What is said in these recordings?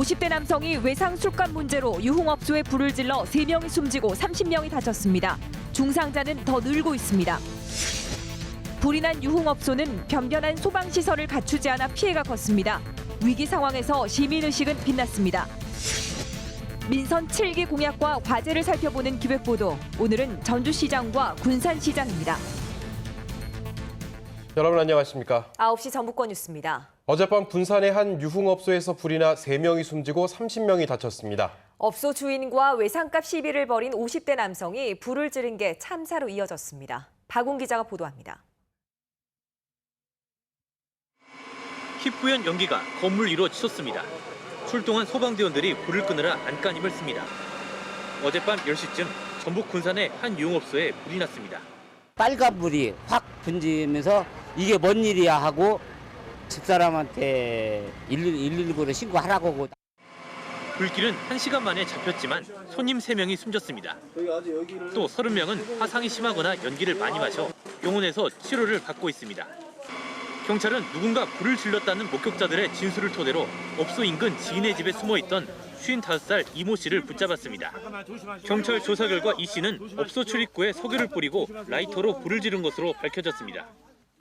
50대 남성이 외상 술값 문제로 유흥업소에 불을 질러 3명이 숨지고 30명이 다쳤습니다. 중상자는 더 늘고 있습니다. 불이 난 유흥업소는 변변한 소방시설을 갖추지 않아 피해가 컸습니다. 위기 상황에서 시민의식은 빛났습니다. 민선 7기 공약과 과제를 살펴보는 기획보도. 오늘은 전주시장과 군산시장입니다. 여러분 안녕하십니까? 9시 전북권 뉴스입니다. 어젯밤 군산의 한 유흥업소에서 불이 나 3명이 숨지고 30명이 다쳤습니다. 업소 주인과 외상값 시비를 벌인 50대 남성이 불을 지른 게 참사로 이어졌습니다. 박웅 기자가 보도합니다. 희뿌연 연기가 건물 위로 치솟습니다. 출동한 소방대원들이 불을 끄느라 안간힘을 씁니다. 어젯밤 10시쯤 전북 군산의 한 유흥업소에 불이 났습니다. 빨간 불이 확 번지면서 이게 뭔 일이야 하고 집사람한테 119로 신고하라고. 불길은 1시간 만에 잡혔지만 손님 3명이 숨졌습니다. 또 30명은 화상이 심하거나 연기를 많이 마셔 병원에서 치료를 받고 있습니다. 경찰은 누군가 불을 질렀다는 목격자들의 진술을 토대로 업소 인근 지인의 집에 숨어있던 55살 이모 씨를 붙잡았습니다. 경찰 조사 결과 이 씨는 업소 출입구에 석유를 뿌리고 라이터로 불을 지른 것으로 밝혀졌습니다.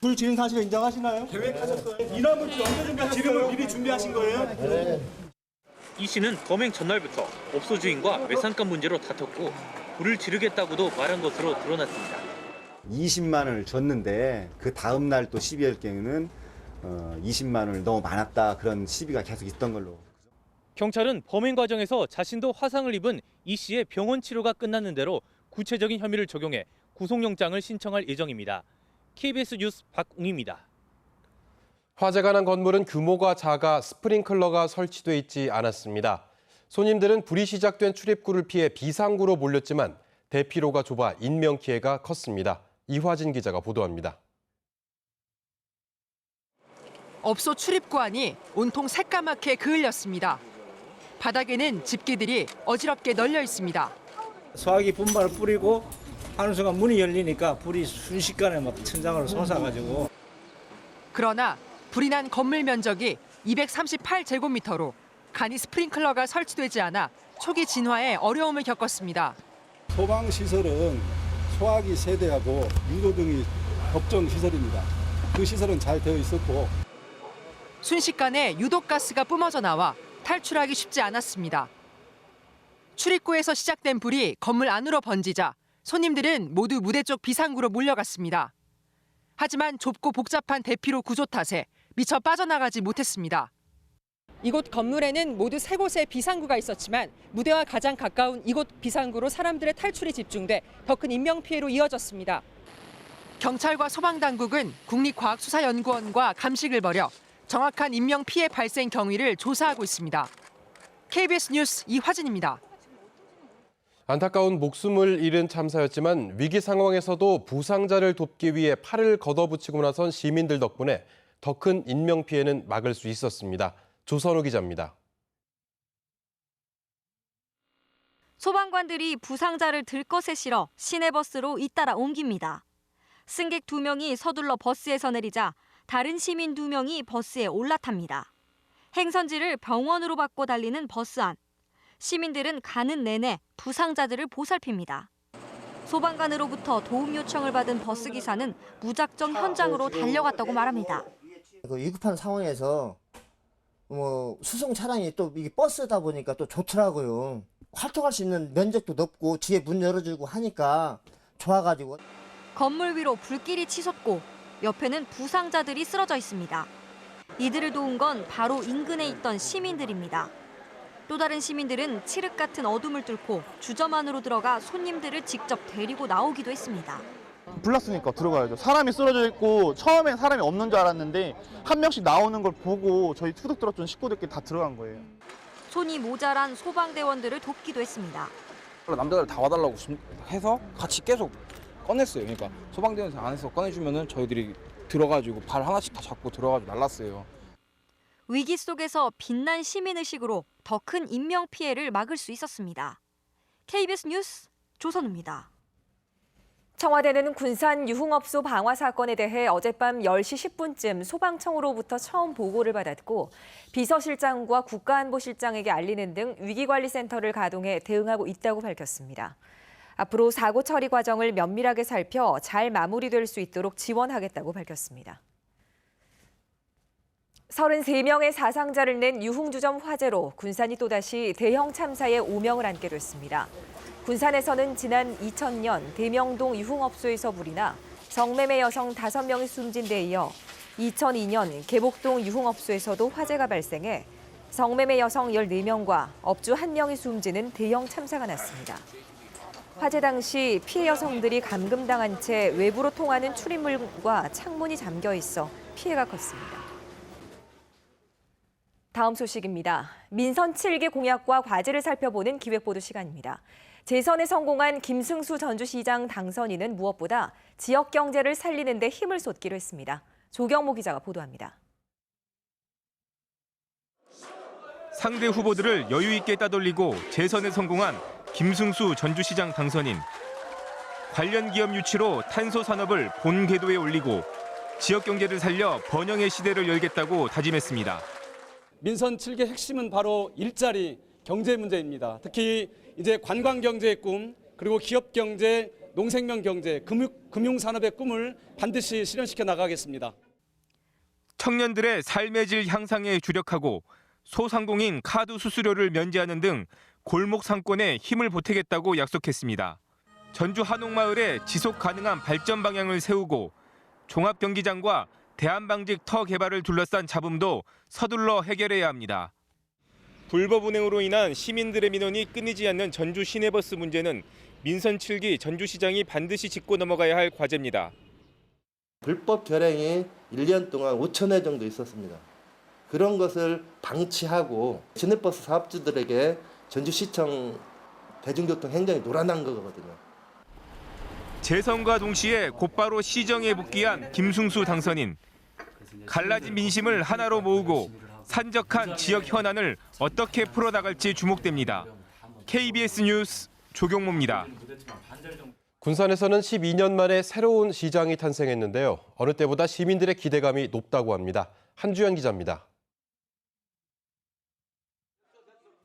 불 지른 사실을 인정하시나요? 계획하셨어요? 인화물질 언제든가 지름을 미리 준비하신 거예요? 네. 이 씨는 범행 전날부터 업소 주인과 외상값 문제로 다퉜고 불을 지르겠다고도 말한 것으로 드러났습니다. 20만 원을 줬는데 그 다음 날 또 12월 경우는 20만 원을 너무 많았다 그런 시비가 계속 있던 걸로. 경찰은 범행 과정에서 자신도 화상을 입은 이 씨의 병원 치료가 끝났는 대로 구체적인 혐의를 적용해 구속영장을 신청할 예정입니다. KBS 뉴스 박웅입니다. 화재가 난 건물은 규모가 작아 스프링클러가 설치돼 있지 않았습니다. 손님들은 불이 시작된 출입구를 피해 비상구로 몰렸지만 대피로가 좁아 인명피해가 컸습니다. 이화진 기자가 보도합니다. 업소 출입구 안이 온통 새까맣게 그을렸습니다. 바닥에는 집게들이 어지럽게 널려 있습니다. 소화기 분말을 뿌리고 하는 순간 문이 열리니까 불이 순식간에 막 천장으로 솟아가지고. 그러나 불이 난 건물 면적이 238제곱미터로 간이 스프링클러가 설치되지 않아 초기 진화에 어려움을 겪었습니다. 소방시설은 소화기 세대하고 유도등이 법정 시설입니다. 그 시설은 잘 되어 있었고. 순식간에 유독가스가 뿜어져 나와 탈출하기 쉽지 않았습니다. 출입구에서 시작된 불이 건물 안으로 번지자 손님들은 모두 무대 쪽 비상구로 몰려갔습니다. 하지만 좁고 복잡한 대피로 구조 탓에 미처 빠져나가지 못했습니다. 이곳 건물에는 모두 3곳의 비상구가 있었지만 무대와 가장 가까운 이곳 비상구로 사람들의 탈출이 집중돼 더 큰 인명피해로 이어졌습니다. 경찰과 소방당국은 국립과학수사연구원과 감식을 벌여 정확한 인명피해 발생 경위를 조사하고 있습니다. KBS 뉴스 이화진입니다. 안타까운 목숨을 잃은 참사였지만 위기 상황에서도 부상자를 돕기 위해 팔을 걷어붙이고 나선 시민들 덕분에 더 큰 인명피해는 막을 수 있었습니다. 조선우 기자입니다. 소방관들이 부상자를 들것에 실어 시내버스로 잇따라 옮깁니다. 승객 2명이 서둘러 버스에서 내리자 다른 시민 2명이 버스에 올라탑니다. 행선지를 병원으로 받고 달리는 버스 안. 시민들은 가는 내내 부상자들을 보살핍니다. 소방관으로부터 도움 요청을 받은 버스 기사는 무작정 현장으로 달려갔다고 말합니다. 위급한 상황에서 수송 차량이 또 이게 버스다 보니까 또 좋더라고요. 활동할 수 있는 면적도 넓고 뒤에 문 열어주고 하니까 좋아가지고. 건물 위로 불길이 치솟고 옆에는 부상자들이 쓰러져 있습니다. 이들을 도운 건 바로 인근에 있던 시민들입니다. 또 다른 시민들은 칠흑 같은 어둠을 뚫고 주점 안으로 들어가 손님들을 직접 데리고 나오기도 했습니다. 불났으니까 들어가야죠. 사람이 쓰러져 있고 처음엔 사람이 없는 줄 알았는데 한 명씩 나오는 걸 보고 저희 투둑 들었던 식구들끼리 다 들어간 거예요. 손이 모자란 소방대원들을 돕기도 했습니다. 남자들 다 와달라고 해서 같이 계속 꺼냈어요. 그러니까 소방대원 안에서 꺼내주면은 저희들이 들어가지고 발 하나씩 다 잡고 들어가지고 날랐어요. 위기 속에서 빛난 시민의식으로 더 큰 인명피해를 막을 수 있었습니다. KBS 뉴스 조선우입니다. 청와대는 군산 유흥업소 방화 사건에 대해 어젯밤 10시 10분쯤 소방청으로부터 처음 보고를 받았고 비서실장과 국가안보실장에게 알리는 등 위기관리센터를 가동해 대응하고 있다고 밝혔습니다. 앞으로 사고 처리 과정을 면밀하게 살펴 잘 마무리될 수 있도록 지원하겠다고 밝혔습니다. 33명의 사상자를 낸 유흥주점 화재로 군산이 또다시 대형 참사의 오명을 안게 됐습니다. 군산에서는 지난 2000년 대명동 유흥업소에서 불이 나 성매매 여성 5명이 숨진 데 이어 2002년 계복동 유흥업소에서도 화재가 발생해 성매매 여성 14명과 업주 1명이 숨지는 대형 참사가 났습니다. 화재 당시 피해 여성들이 감금당한 채 외부로 통하는 출입문과 창문이 잠겨 있어 피해가 컸습니다. 다음 소식입니다. 민선 7기 공약과 과제를 살펴보는 기획보도 시간입니다. 재선에 성공한 김승수 전주시장 당선인은 무엇보다 지역 경제를 살리는 데 힘을 쏟기로 했습니다. 조경모 기자가 보도합니다. 상대 후보들을 여유 있게 따돌리고 재선에 성공한 김승수 전주시장 당선인. 관련 기업 유치로 탄소 산업을 본 궤도에 올리고 지역 경제를 살려 번영의 시대를 열겠다고 다짐했습니다. 민선 7개 핵심은 바로 일자리, 경제 문제입니다. 특히 이제 관광 경제의 꿈, 그리고 기업 경제, 농생명 경제, 금융 산업의 꿈을 반드시 실현시켜 나가겠습니다. 청년들의 삶의 질 향상에 주력하고 소상공인 카드 수수료를 면제하는 등 골목 상권에 힘을 보태겠다고 약속했습니다. 전주 한옥마을에 지속 가능한 발전 방향을 세우고 종합 경기장과 대한방직 터 개발을 둘러싼 잡음도 서둘러 해결해야 합니다. 불법 운행으로 인한 시민들의 민원이 끊이지 않는 전주 시내버스 문제는 민선 7기 전주시장이 반드시 짚고 넘어가야 할 과제입니다. 불법 결행이 1년 동안 5,000회 정도 있었습니다. 그런 것을 방치하고 시내버스 사업주들에게 전주시청 대중교통 행정이 놀아난 거거든요. 재선과 동시에 곧바로 시정에 복귀한 김승수 당선인. 갈라진 민심을 하나로 모으고 산적한 지역 현안을 어떻게 풀어나갈지 주목됩니다. KBS 뉴스 조경모입니다. 군산에서는 12년 만에 새로운 시장이 탄생했는데요. 어느 때보다 시민들의 기대감이 높다고 합니다. 한주연 기자입니다.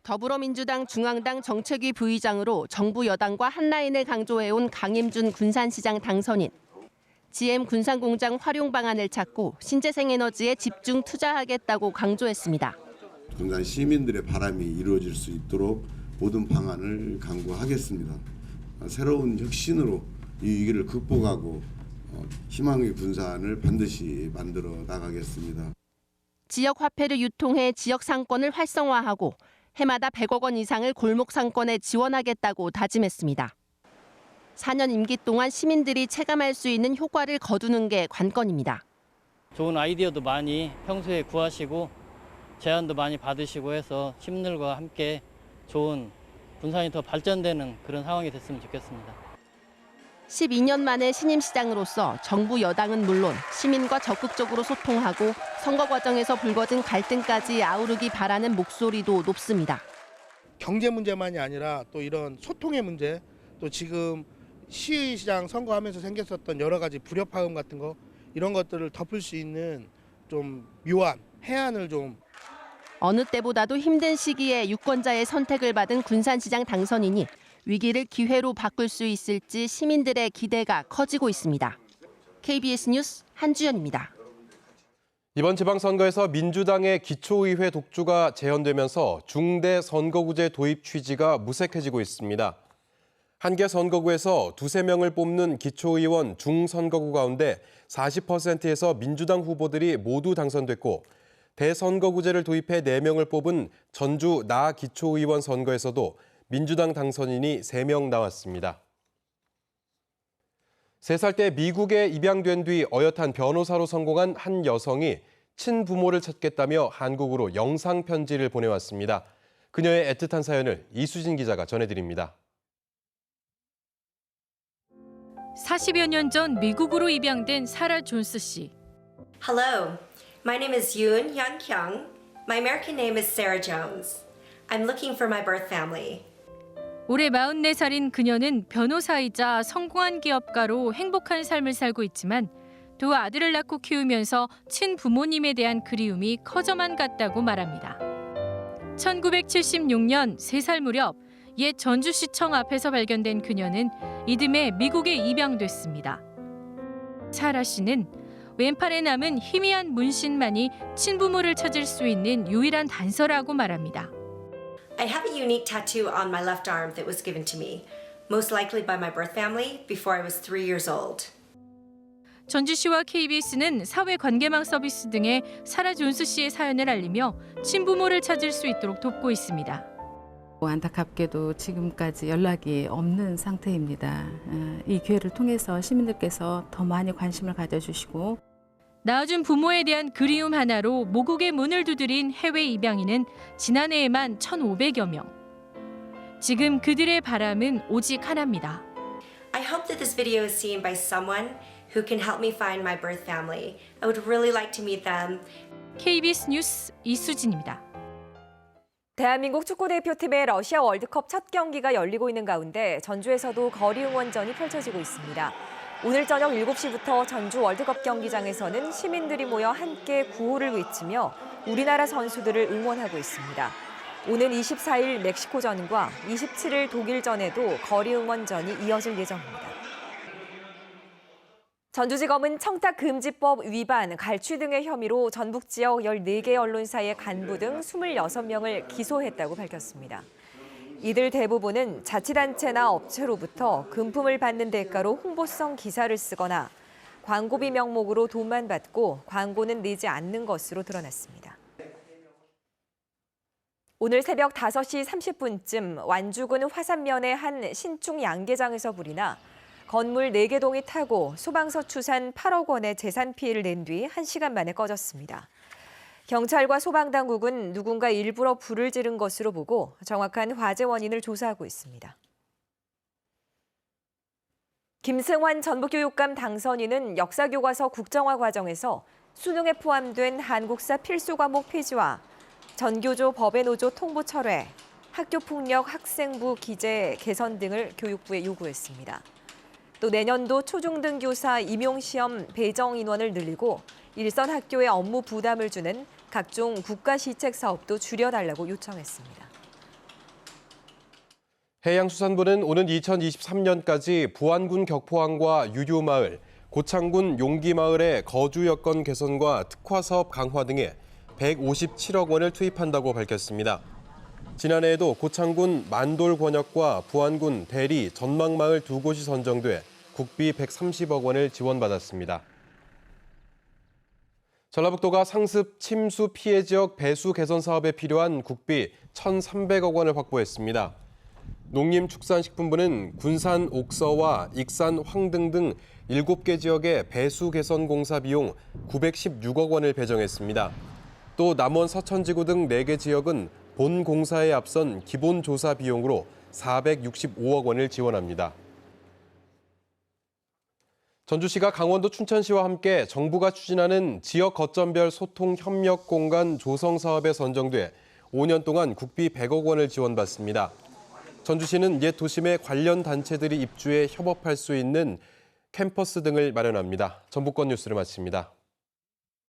더불어민주당 중앙당 정책위 부의장으로 정부 여당과 한라인을 강조해온 강임준 군산시장 당선인. GM 군산공장 활용 방안을 찾고 신재생 에너지에 집중 투자하겠다고 강조했습니다. 군산 시민들의 바람이 이루어질 수 있도록 모든 방안을 강구하겠습니다. 새로운 혁신으로 이 위기를 극복하고 희망의 군산을 반드시 만들어 나가겠습니다. 지역 화폐를 유통해 지역 상권을 활성화하고 해마다 100억 원 이상을 골목 상권에 지원하겠다고 다짐했습니다. 4년 임기 동안 시민들이 체감할 수 있는 효과를 거두는 게 관건입니다. 좋은 아이디어도 많이 평소에 구하시고 제안도 많이 받으시고 해서 시민들과 함께 좋은 군산이 더 발전되는 그런 상황이 됐으면 좋겠습니다. 12년 만에 신임 시장으로서 정부 여당은 물론 시민과 적극적으로 소통하고 선거 과정에서 불거진 갈등까지 아우르기 바라는 목소리도 높습니다. 경제 문제만이 아니라 또 이런 소통의 문제, 또 지금 시의시장 선거하면서 생겼었던 여러 가지 불협화음 같은 거 이런 것들을 덮을 수 있는 좀 묘한 해안을 좀 어느 때보다도 힘든 시기에 유권자의 선택을 받은 군산시장 당선인이 위기를 기회로 바꿀 수 있을지 시민들의 기대가 커지고 있습니다. KBS 뉴스 한주연입니다. 이번 지방선거에서 민주당의 기초의회 독주가 재현되면서 중대 선거구제 도입 취지가 무색해지고 있습니다. 한 개 선거구에서 2~3명을 뽑는 기초의원 중선거구 가운데 40%에서 민주당 후보들이 모두 당선됐고 대선거구제를 도입해 4명을 뽑은 전주 나 기초의원 선거에서도 민주당 당선인이 3명 나왔습니다. 3살 때 미국에 입양된 뒤 어엿한 변호사로 성공한 한 여성이 친부모를 찾겠다며 한국으로 영상 편지를 보내왔습니다. 그녀의 애틋한 사연을 이수진 기자가 전해드립니다. 40여 년 전 미국으로 입양된 사라 존스 씨. Hello, my name is Yoon Hyun Kyung. My American name is Sarah Jones. I'm looking for my birth family. 올해 44살인 그녀는 변호사이자 성공한 기업가로 행복한 삶을 살고 있지만 두 아들을 낳고 키우면서 친부모님에 대한 그리움이 커져만 갔다고 말합니다. 1976년 3살 무렵 옛 전주시청 앞에서 발견된 그녀는 이듬해 미국에 입양됐습니다. 사라 씨는 왼팔에 남은 희미한 문신만이 친부모를 찾을 수 있는 유일한 단서라고 말합니다. I have a unique tattoo on my left arm that was given to me, most likely by my birth family before I was 3 years old. 전주시와 KBS는 사회관계망 서비스 등에 사라 존스 씨의 사연을 알리며 친부모를 찾을 수 있도록 돕고 있습니다. 안타깝게도 지금까지 연락이 없는 상태입니다. 이 기회를 통해서 시민들께서 더 많이 관심을 가져주시고 낳아준 부모에 대한 그리움 하나로 모국의 문을 두드린 해외 입양인은 지난해에만 1,500여 명. 지금 그들의 바람은 오직 하나입니다. I hope that this video is seen by someone who can help me find my birth family. I would really like to meet them. KBS 뉴스 이수진입니다. 대한민국 축구대표팀의 러시아 월드컵 첫 경기가 열리고 있는 가운데 전주에서도 거리 응원전이 펼쳐지고 있습니다. 오늘 저녁 7시부터 전주 월드컵 경기장에서는 시민들이 모여 함께 구호를 외치며 우리나라 선수들을 응원하고 있습니다. 오는 24일 멕시코전과 27일 독일전에도 거리 응원전이 이어질 예정입니다. 전주지검은 청탁금지법 위반, 갈취 등의 혐의로 전북 지역 14개 언론사의 간부 등 26명을 기소했다고 밝혔습니다. 이들 대부분은 자치단체나 업체로부터 금품을 받는 대가로 홍보성 기사를 쓰거나 광고비 명목으로 돈만 받고 광고는 내지 않는 것으로 드러났습니다. 오늘 새벽 5시 30분쯤 완주군 화산면의 한 신축 양계장에서 불이 나 건물 4개 동이 타고 소방서 추산 8억 원의 재산 피해를 낸 뒤 1시간 만에 꺼졌습니다. 경찰과 소방당국은 누군가 일부러 불을 지른 것으로 보고 정확한 화재 원인을 조사하고 있습니다. 김승환 전북교육감 당선인은 역사교과서 국정화 과정에서 수능에 포함된 한국사 필수 과목 폐지와 전교조 법외노조 통보 철회, 학교폭력 학생부 기재 개선 등을 교육부에 요구했습니다. 또 내년도 초중등 교사 임용시험 배정 인원을 늘리고 일선 학교에 업무 부담을 주는 각종 국가시책 사업도 줄여달라고 요청했습니다. 해양수산부는 오는 2023년까지 부안군 격포항과 유료마을, 고창군 용기마을의 거주 여건 개선과 특화 사업 강화 등에 157억 원을 투입한다고 밝혔습니다. 지난해에도 고창군 만돌 권역과 부안군 대리 전망마을 2곳이 선정돼 국비 130억 원을 지원받았습니다. 전라북도가 상습 침수 피해 지역 배수 개선 사업에 필요한 국비 1,300억 원을 확보했습니다. 농림축산식품부는 군산 옥서와 익산 황등 등 7개 지역의 배수 개선 공사 비용 916억 원을 배정했습니다. 또 남원 서천지구 등 4개 지역은 본 공사에 앞선 기본 조사 비용으로 465억 원을 지원합니다. 전주시가 강원도 춘천시와 함께 정부가 추진하는 지역 거점별 소통 협력 공간 조성 사업에 선정돼 5년 동안 국비 100억 원을 지원받습니다. 전주시는 옛 도심에 관련 단체들이 입주해 협업할 수 있는 캠퍼스 등을 마련합니다. 전북권 뉴스를 마칩니다.